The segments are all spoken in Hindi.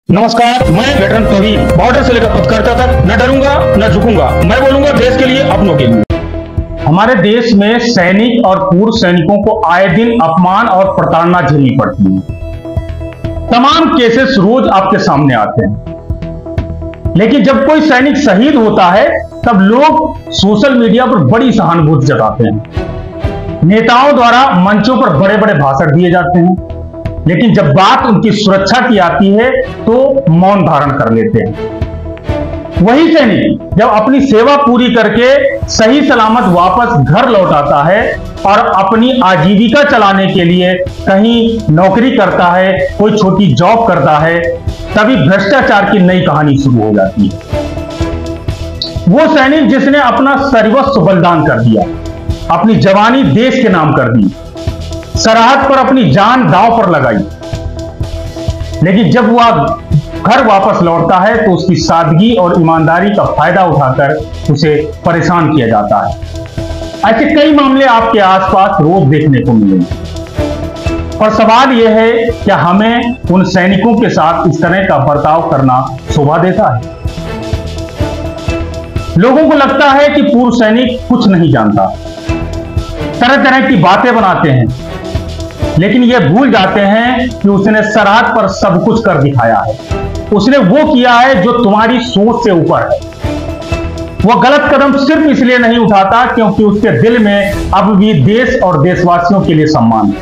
नमस्कार, मैं वेटरन तोहीद, बॉर्डर से लेकर पत्रकारिता तक न डरूंगा न झुकूंगा। मैं बोलूंगा देश के लिए, अपनों के लिए। हमारे देश में सैनिक और पूर्व सैनिकों को आए दिन अपमान और प्रताड़ना झेलनी पड़ती है। तमाम केसेस रोज आपके सामने आते हैं, लेकिन जब कोई सैनिक शहीद होता है तब लोग सोशल मीडिया पर बड़ी सहानुभूति जताते हैं। नेताओं द्वारा मंचों पर बड़े बड़े भाषण दिए जाते हैं, लेकिन जब बात उनकी सुरक्षा की आती है तो मौन धारण कर लेते हैं। वही सैनिक जब अपनी सेवा पूरी करके सही सलामत वापस घर लौट आता है और अपनी आजीविका चलाने के लिए कहीं नौकरी करता है, कोई छोटी जॉब करता है, तभी भ्रष्टाचार की नई कहानी शुरू हो जाती है। वो सैनिक जिसने अपना सर्वस्व बलिदान कर दिया, अपनी जवानी देश के नाम कर दी, सरहद पर अपनी जान दांव पर लगाई, लेकिन जब वह घर वापस लौटता है तो उसकी सादगी और ईमानदारी का फायदा उठाकर उसे परेशान किया जाता है। ऐसे कई मामले आपके आसपास रोज देखने को मिलेंगे। पर सवाल यह है, क्या हमें उन सैनिकों के साथ इस तरह का बर्ताव करना शोभा देता है? लोगों को लगता है कि पूर्व सैनिक कुछ नहीं जानता, तरह तरह की बातें बनाते हैं, लेकिन ये भूल जाते हैं कि उसने सरहद पर सब कुछ कर दिखाया है। उसने वो किया है जो तुम्हारी सोच से ऊपर है। वो गलत कदम सिर्फ इसलिए नहीं उठाता क्योंकि उसके दिल में अब भी देश और देशवासियों के लिए सम्मान है।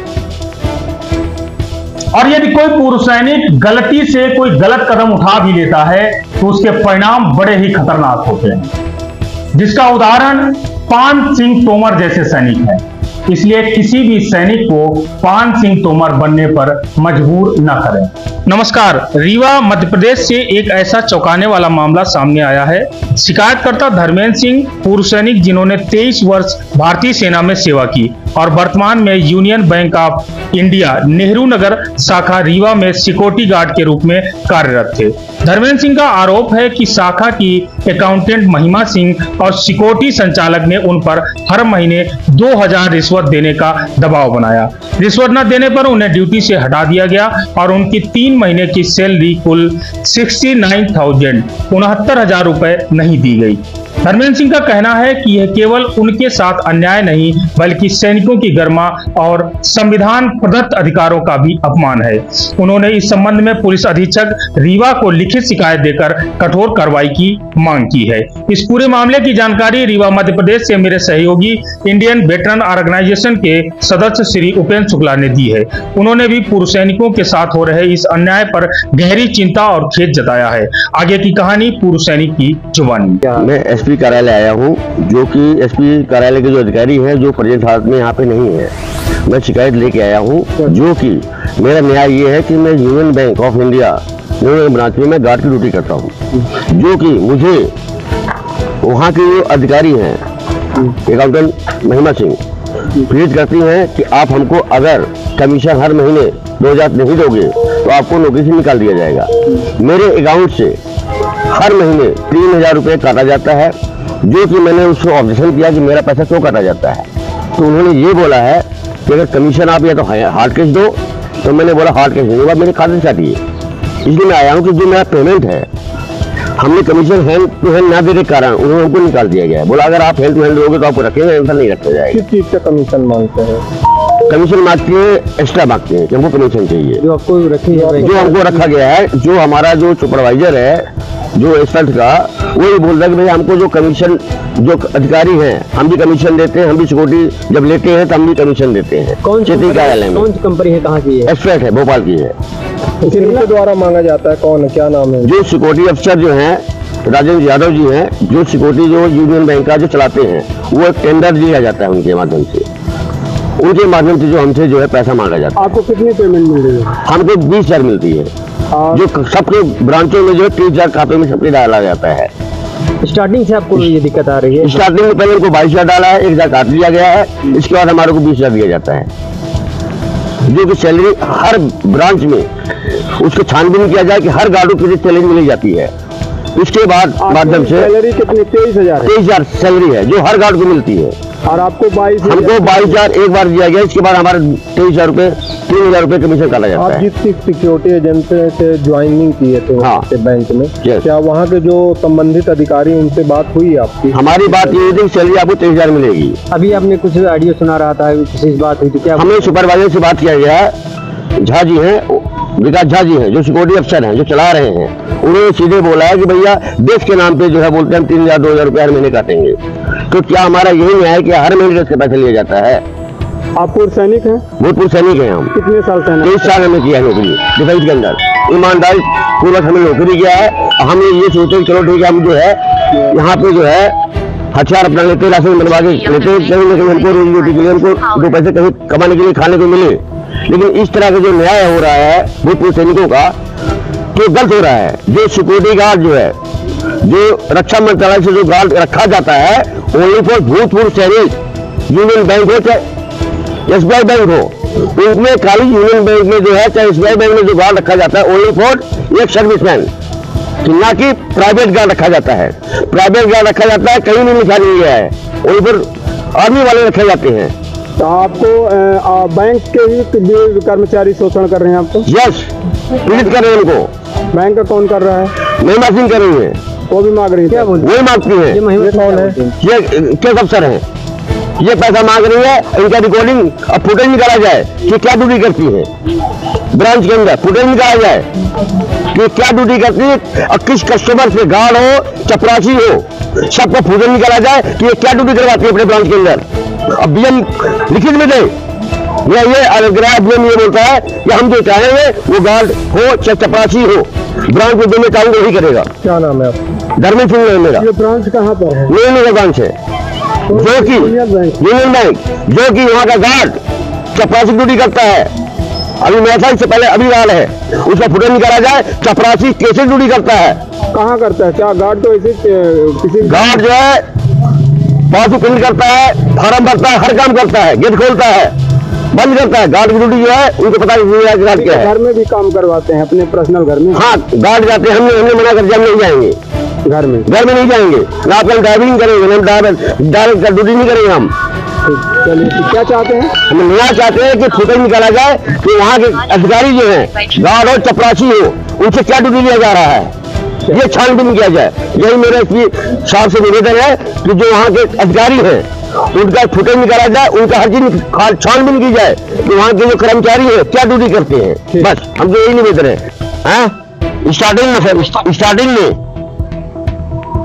और यदि कोई पूर्व सैनिक गलती से कोई गलत कदम उठा भी लेता है तो उसके परिणाम बड़े ही खतरनाक होते हैं, जिसका उदाहरण पान सिंह तोमर जैसे सैनिक हैं। इसलिए किसी भी सैनिक को पान सिंह तोमर बनने पर मजबूर न करें। नमस्कार, रीवा मध्य प्रदेश से एक ऐसा चौंकाने वाला मामला सामने आया है। शिकायतकर्ता धर्मेंद्र सिंह, पूर्व सैनिक जिन्होंने 23 वर्ष भारतीय सेना में सेवा की और वर्तमान में Union Bank of India Nehru Nagar शाखा रीवा में सिक्योरिटी गार्ड के रूप में कार्यरत थे। धर्मेंद्र सिंह का आरोप है कि शाखा की अकाउंटेंट महिमा सिंह और सिक्योरिटी संचालक ने उन पर हर महीने 2000 रिश्वत देने का दबाव बनाया। रिश्वत न देने पर उन्हें ड्यूटी से हटा दिया गया और उनकी 3 महीने की सैलरी कुल 69,000 रुपए नहीं दी गई। धर्मेंद्र सिंह का कहना है कि यह केवल उनके साथ अन्याय नहीं बल्कि सैनिकों की गरिमा और संविधान प्रदत्त अधिकारों का भी अपमान है। उन्होंने इस संबंध में पुलिस अधीक्षक रीवा को लिखित शिकायत देकर कठोर कार्रवाई की मांग की है। इस पूरे मामले की जानकारी रीवा मध्य प्रदेश से मेरे सहयोगी इंडियन वेटरन ऑर्गेनाइजेशन के सदस्य श्री उपेंद्र शुक्ला ने दी है। उन्होंने भी पूर्व सैनिकों के साथ हो रहे इस अन्याय पर गहरी चिंता और खेद जताया है। आगे की कहानी पूर्व सैनिक की जुबानी। मैं एसपी कार्यालय आया हूँ, जो कि एसपी कार्यालय के जो अधिकारी हैं जो प्रेजेंट हालत में यहाँ पे नहीं है। मैं शिकायत लेके आया हूँ, जो कि मेरा न्याय ये है कि मैं union Bank of India branch में मैं गार्ड की ड्यूटी करता हूँ, जो कि मुझे वहाँ के जो अधिकारी हैं अकाउंटेंट महिमा सिंह प्रेरित करती हैं कि आप हमको अगर कमीशन हर महीने 2000 नहीं दोगे तो आपको नौकरी से निकाल दिया जाएगा। मेरे अकाउंट से हर महीने 3000 रुपये काटा जाता है, जो कि मैंने उसको ऑब्जेक्शन किया कि मेरा पैसा क्यों काटा जाता है। तो उन्होंने ये बोला है कि अगर कमीशन आप या तो हार्ड कैश दो, तो मैंने बोला हार्ड कैश नहीं, मेरे खाते से काटिए। इसलिए मैं आया हूँ कि जो मेरा पेमेंट है, हमने कमीशन हैंड टू हैंड ना देने के कारण उन्होंने हमको निकाल दिया गया है। बोला अगर आप हैंड टू हैंड दोगे तो आपको रखेंगे, ऐसा नहीं रखा जाएगा। किस चीज का कमीशन मांगते हैं? कमीशन मांगते हैं, एक्स्ट्रा मांगते हैं कि हमको कमीशन चाहिए जो आपको रखा गया है। जो हमारा जो सुपरवाइजर है जो एक्सपर्ट का, वही बोल रहा है कि भाई हमको जो कमीशन, जो अधिकारी हैं हम भी कमीशन देते हैं, हम भी सिक्योरिटी जब लेते हैं तो हम भी कमीशन देते हैं। कौन सी कार्यालय में? कौन सी कंपनी है, कहाँ की है? एक्सपर्ट है, भोपाल की है। किसके द्वारा मांगा जाता है? कौन है, क्या नाम है? जो सिक्योरिटी अफसर जो हैं राजेंद्र यादव जी हैं, जो सिक्योरिटी जो यूनियन बैंक का जो चलाते हैं, वो एक टेंडर दिया जाता है उनके माध्यम से, उनके माध्यम से जो हमसे जो है पैसा मांगा जाता है। आपको कितनी पेमेंट मिल रही है? हमको 20,000 मिलती है, जो सबके ब्रांचों में जो है 30,000 खातों में सबके डाला जाता है। स्टार्टिंग से आपको ये दिक्कत आ रही है? स्टार्टिंग में पहले उनको 22,000 डाला है, 1,000 काट लिया गया है, इसके बाद हमारे को 20,000 दिया जाता है, जो कि सैलरी हर ब्रांच में उसको छानबीन किया जाए कि हर गार्डों की सैलरी मिली जाती है। इसके बाद माध्यम से सैलरी कितनी? 23,000 सैलरी है जो हर गार्ड को मिलती है। और आपको 22 हमको 22,000 एक बार दिया गया, इसके बाद हमारे 23,000 रुपए 3,000 रुपए कमीशन काटा जाता आप है। जिस सिक्योरिटी एजेंट से ज्वाइनिंग किए थे हाँ। बैंक में, Yes। क्या वहाँ के जो संबंधित अधिकारी उनसे बात हुई आपकी? हमारी बात ये थी सैलरी आपको 23,000 मिलेगी। अभी आपने कुछ ऑडियो सुना रहा था, विशेष बात हुई थी क्या? हमें सुपरवाइजर से बात किया गया, झा जी हैं, विकास झा जी हैं, जो सिक्योरिटी अफसर हैं, जो चला रहे हैं, उन्होंने सीधे बोला है कि भैया देश के नाम पे जो है बोलते हैं हम 3,000 2,000 रुपए हर महीने काटेंगे। तो क्या हमारा यही न्याय है कि हर महीने देश के पैसे लिया जाता है? आप पूर्व सैनिक हैं? भूतपूर्व सैनिक हैं हम। कितने साल सैनिक? 23 साल हमें किया है नौकरी डिफेंस के अंदर, ईमानदारी पूर्वक हमने नौकरी किया है। हमने ये सोचे कि चलो ठीक है, हम जो है यहाँ पे जो है हथियार अपना लेते, राशन बनवा के लेते, कहीं ना कहीं हमको रोजी रोटी के लिए, हमको 2 पैसे कहीं कमाने के लिए खाने को मिले। लेकिन इस तरह का जो न्याय हो रहा है भूतपूर्व सैनिकों का, तो गलत हो रहा है। जो सिक्योरिटी गार्ड जो है, जो रक्षा मंत्रालय से जो गार्ड रखा जाता है, ओनली फॉर भूतपूर्व सैनिक, यूनियन बैंक हो चाहे SBI बैंक हो, उनमें खाली यूनियन बैंक में जो है चाहे SBI बैंक में जो गार्ड रखा जाता है ओनली फॉर एक सर्विसमैन, ना कि प्राइवेट गार्ड रखा जाता है। प्राइवेट गार्ड रखा जाता है कहीं नहीं लिखा नहीं गया है, वहीं पर आर्मी वाले रखे जाते हैं। तो आपको बैंक के ही कर्मचारी शोषण कर रहे हैं आपको? यस, पीड़ित कर रहे हैं उनको। बैंक का कौन कर रहा है? महिमा सिंह कर रही है, वो भी मांग रही है, क्या बोल वही मांगती है। ये कौन है? ये केस अफसर है, ये पैसा मांग रही है। इनका रिकॉर्डिंग अब फुटेज निकाला जाए कि क्या ड्यूटी करती है ब्रांच के अंदर, फुटेज निकाला जाए कि क्या ड्यूटी करती है और किस कस्टमर से गार्ड हो चपरासी हो, सबका फुटेज निकाला जाए कि ये क्या ड्यूटी करवाती है अपने ब्रांच के अंदर। अब BM लिखित में दे, ये अनुग्रह BM ये बोलता है कि हम जो चाहेंगे वो गार्ड हो चाहे चपरासी हो, ब्रांच में जो मैं चाहूंगा वही करेगा। क्या नाम है आपका? धर्मेंद्र सिंह है मेरा। ये ब्रांच कहाँ पर है? मेरा ब्रांच है जो कि यूनियन बैंक, जो कि वहाँ का गार्ड चपरासी ड्यूटी करता है। अभी मेरे साल से पहले अभी गार्ड है, उसका फुटेज निकाला जाए, चपरासी कैसे ड्यूटी करता है। कहाँ करता है? क्या गार्ड तो ऐसे किसी गार्ड जो है पासबुक प्रिंट करता है, फार्म भरता है, हर काम करता है, गेट खोलता है, बंद करता है। गार्ड की ड्यूटी जो है उनको पता नहीं गार्ड क्या है। घर में भी काम करवाते हैं अपने पर्सनल घर में? हाँ, गार्ड जाते हैं, हमने मना कर दिया, हम नहीं जाएंगे घर में नहीं जाएंगे ना, आप ड्राइविंग करेंगे, डायरेक्ट ड्यूटी नहीं करेंगे हम। चलिए, क्या चाहते हैं? हम नया चाहते हैं कि फुटेज निकाला जाए कि वहाँ के अधिकारी जो हैं, गार्ड हो चपरासी हो, उनसे क्या ड्यूटी लिया जा रहा है, ये छानबीन किया जाए। यही मेरा SP साहब से निवेदन है कि जो वहाँ के अधिकारी हैं उनका फुटेज निकाला जाए, उनका हर चीज छानबीन की जाए कि वहाँ के जो कर्मचारी हैं क्या ड्यूटी करते हैं। बस हमको यही निवेदन है। स्टार्टिंग में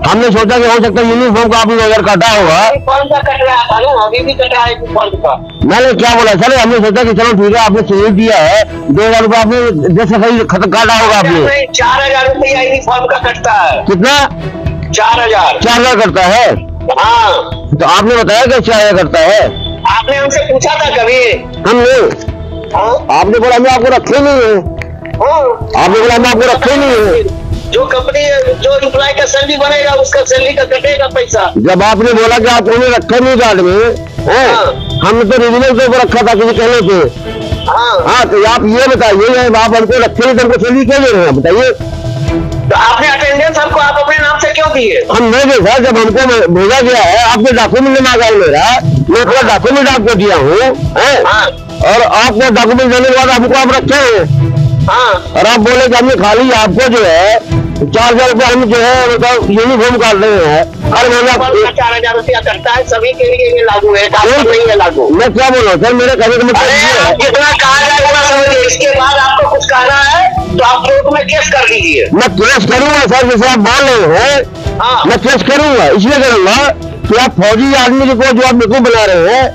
हमने सोचा कि हो सकता है यूनिफॉर्म का आपने अगर काटा होगा। कौन सा कट रहा था ना, अभी भी कट रहा है यूनिफॉर्म का। मैंने क्या बोला सर, हमने सोचा कि चलो ठीक है, आपने सहयोग दिया है, 2,000 रुपये आपने देश का सही काटा होगा आपने। 4,000 रुपया यूनिफॉर्म का कटता है। कितना? 4,000। 4,000 करता है। हाँ, तो आपने बताया कि 4,000 करता है। आपने हमसे पूछा था कभी? हमने हाँ? आपने बोला मैं आपको रखे नहीं है, हाँ। आपने बोला मैं आपको रखे नहीं है। जो कंपनी जो एम्प्लॉय का सैलरी बनेगा उसका सैलरी का कटेगा पैसा। जब आपने बोला कि आप उन्हें रखे नहीं कार्ड में है, हमने तो रिजनल के ऊपर रखा था किसी कहने से। हाँ, तो आप ये बताइए, आप हमको रखे नहीं तो हमको सैलरी क्यों दे रहे हैं बताइए। तो आपने अटेंडेंस हमको आप अपने नाम से क्यों दिए? हम नहीं दे सर, जब हमको भेजा गया है, आपके डॉक्यूमेंट मांगा है मेरा, मैं अपना डॉक्यूमेंट आपको दिया हूँ, और आपको डॉक्यूमेंट देने के बाद हमको आप रखे हैं। और आप बोले कि हमने खाली आपको जो है 4,000 रुपये हम जो है मतलब यूनिफॉर्म कर रहे हैं। हर महीने 4,000 रुपया करता है, सभी के लिए ये लागू है, नहीं है लागू। मैं क्या बोल रहा हूँ सर, मेरे कहने का मतलब जितना कहा जाए उतना समझिए। इसके बाद आपको कुछ कहना है तो आप कोर्ट में केस कर दीजिए। मैं केस करूंगा सर, जैसे आप बोल रहे हैं मैं केस करूंगा, इसलिए करूंगा कि आप फौजी आदमी को जो आप बेवकूफ बना रहे हैं।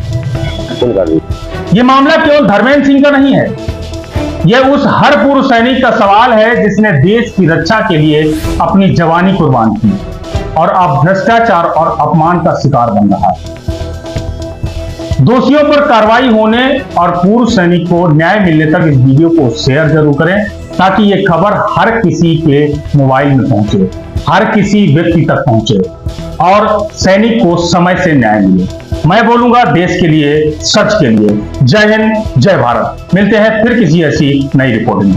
ये मामला केवल धर्मेंद्र सिंह का नहीं है, यह उस हर पूर्व सैनिक का सवाल है जिसने देश की रक्षा के लिए अपनी जवानी कुर्बान की और अब भ्रष्टाचार और अपमान का शिकार बन रहा है। दोषियों पर कार्रवाई होने और पूर्व सैनिक को न्याय मिलने तक इस वीडियो को शेयर जरूर करें, ताकि ये खबर हर किसी के मोबाइल में पहुंचे, हर किसी व्यक्ति तक पहुंचे और सैनिक को समय से न्याय मिले। मैं बोलूंगा देश के लिए, सच के लिए। जय हिंद, जय भारत। मिलते हैं फिर किसी ऐसी नई रिपोर्टिंग।